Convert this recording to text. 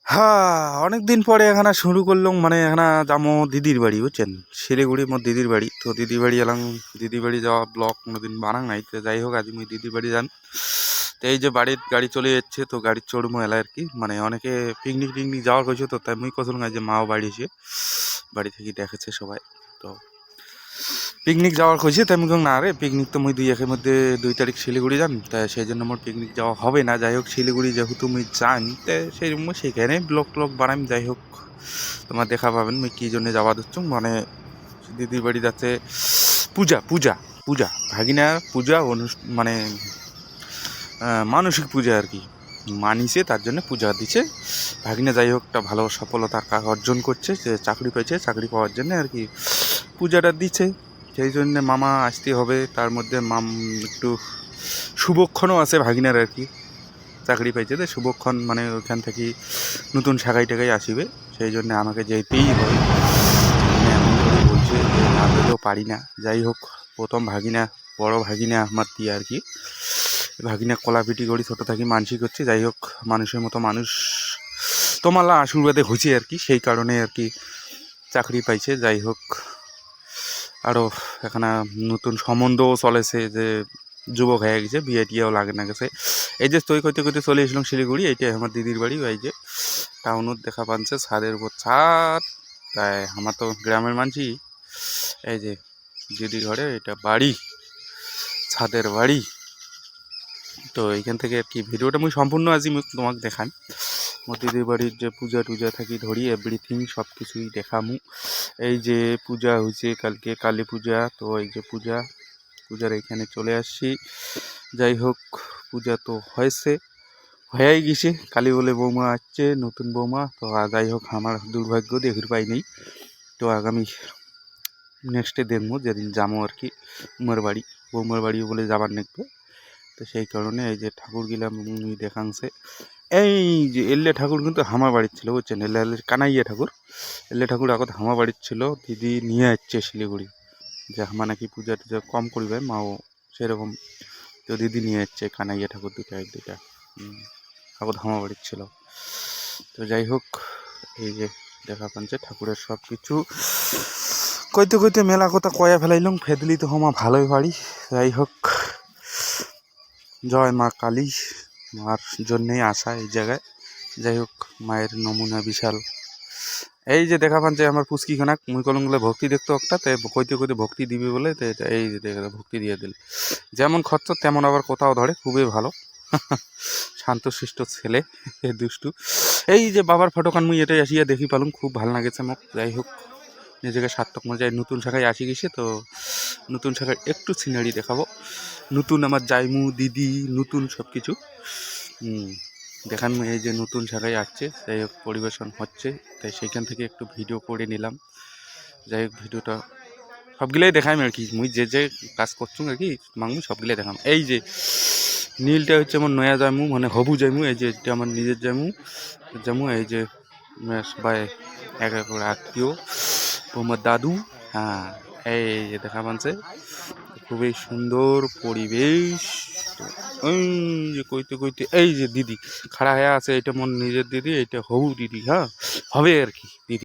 হ্যাঁ, অনেকদিন পরে এখানে শুরু করলাম, মানে এখানে যাবো দিদির বাড়ি, বুঝছেন? শিলিগুড়ি মোর দিদির বাড়ি। তো দিদির বাড়ি এলাম, দিদির বাড়ি যাওয়া ব্লগ কোনোদিন বানাং নাই। তো যাই হোক, আজ মুই দিদির বাড়ি যান। তো এই যে বাড়ির গাড়ি চলে যাচ্ছে, তো গাড়ি চড়বো এলা আর কি। মানে অনেকে পিকনিক টিকনিক যাওয়ার কইছে, তো তাই মুই কছিলাম যে মাও বাড়ি এসে বাড়ি থেকে দেখেছে সবাই। তো পিকনিক যাওয়ার কইছে, তাই আমি না রে, পিকনিক তো মুই 2 একের মধ্যে 2 তারিখ শিলিগুড়ি যান, তাই সেই জন্য মোর পিকনিক যাওয়া হবে না। যাই হোক, শিলিগুড়ি যেহেতু মুই যান, তাই সেই জন্য সেখানে ব্লগ ট্লগ বানাইম। যাই হোক, তোমার দেখা পাবেন মুই কী জন্য যাওয়া দিচ্ছ। মানে দিদির বাড়ি যাচ্ছে পূজা পূজা পূজা ভাগিনার পূজা মানে মানসিক পূজা আর কি মানিছে, তার জন্য পূজা দিছে ভাগিনা। যাই হোক, একটা ভালো সফলতা অর্জন করছে, যে চাকরি পেয়েছে, চাকরি পাওয়ার জন্য আর কি পূজাটা দিচ্ছে। সেই জন্যে মামা আসতে হবে। তার মধ্যে একটু শুভক্ষণও আছে ভাগিনার আর কি, চাকরি পাইছে তো শুভক্ষণ, মানে ওইখান থেকে নতুন শাখাই টাকাই আসিবে। সেই জন্য আমাকে যেতেই হবে। মানে এমন করে বলছে যে না গেলেও পারি না। যাই হোক, প্রথম ভাগিনা, বড় ভাগিনা আমার দিয়ে আর কি, ভাগিনা কলাপিটি করি ছোটো থাকি মানসিক হচ্ছে। যাই হোক, মানুষের মতো মানুষ তোমার আশীর্বাদে হয়েছে আর কি, সেই কারণে আর কি চাকরি পাইছে। যাই হোক, আরও এখানে নতুন সম্বন্ধও চলেছে, যে যুবক হয়ে গেছে, বিয়ে টিয়েও লাগে না গেছে। এই যে তৈ কইতে কইতে চলে এসলাম শিলিগুড়ি, এইটাই আমার দিদির বাড়ি। এই যে টাউনত দেখা পাচ্ছে, ছাদের উপর ছাদ। তাই আমার তো গ্রামের মানছি। এই যে দিদি ঘরে এটা বাড়ি, ছাদের বাড়ি। তো এইখান থেকে আর কি ভিডিওটা মুই সম্পূর্ণ আজই তোমাকে দেখান। মোর দিদির বাড়ির যে পূজা টুজা থাকি ধরি এভরিথিং সব কিছুই দেখামু। এই যে পূজা হয়েছে কালকে, কালী পূজা। তো এই যে পূজার এইখানে চলে আসছি। যাই হোক, পূজা তো হয়েছে, হয়েই গেছে। কালী বলে বৌমা আসছে, নতুন বৌমা। তো যাই হোক, আমার দুর্ভাগ্য দেখির পাই নেই। তো আগামী নেক্সটে দেখবো, যেদিন যাবো আর কি উমার বাড়ি, বৌমার বাড়ি বলে যাবার নেকবে। তো সেই কারণে এই যে ঠাকুর গিলাম দেখাংছে। এই যে এল্লে ঠাকুর কিন্তু হামা বাড়ির ছিল, বুঝছেন? এল্লে কানাইয়া ঠাকুর, এল্লে ঠাকুর আগত হামা বাড়ির ছিল। দিদি নিয়ে আসছে শিলিগুড়ি, যে হামা নাকি পূজা টুজা কম করবে মাও সেরকম। তো দিদি নিয়ে যাচ্ছে কানাইয়া ঠাকুর দুটা আগত হামা বাড়ির ছিল। তো যাই হোক, এই যে দেখা পাচ্ছে ঠাকুরের সব কিছু কইতে কইতে মেলা কথা কয়া ফেলাইলাম। ফেদলি তো হমা ভালোই বাড়ি। যাই হোক, জয় মা কালী, মার জন্যেই আসা এই জায়গায়। যাই হোক, মায়ের নমুনা বিশাল। এই যে দেখা পান যে আমার পুচকিখানা, মুই কলমগুলো ভক্তি দেখতো একটা, তাই কইতে কইতে ভক্তি দিবি বলে, এই যে দেখে ভক্তি দিয়ে দিল। যেমন খরচ তেমন আবার কোথাও ধরে, খুবই ভালো। শান্তশিষ্ট ছেলে, দুষ্টু। এই যে বাবার ফটোখান মুই এটাই আসিয়া দেখি পালুম, খুব ভালো লাগেছে মোক। যাই হোক, নিজেকে সার্থক মজায় নতুন শাখায় আসি গেছে। তো নতুন শাখায় একটু সিনারি দেখাবো। নতুন আমার জাইমু দিদি, নতুন সব কিছু দেখান। এই যে নতুন শাখায় আসছে, যাই হোক পরিবেশন হচ্ছে, তাই সেইখান থেকে একটু ভিডিও করে নিলাম। যাই হোক, ভিডিওটা সবগুলাই দেখাম আর কি, মুই যে যে কাজ করছুম আর কি মাংমু সবগুলাই দেখাম। এই যে নীলটা হচ্ছে আমার নয়া জামু, মানে হবু জামু। এই যে এটা আমার নিজের জামু। এই যে সবাই এক এক করে আত্মীয়, আমার দাদু। হ্যাঁ, এই যে দেখা পাচ্ছে, খুবই সুন্দর পরিবেশ। ওই যে কইতে কইতে এই যে দিদি খাড়া হয়ে আছে, এটা মোর নিজের দিদি, এটা হবু দিদি। হ্যাঁ, হবে আর কি দিদি।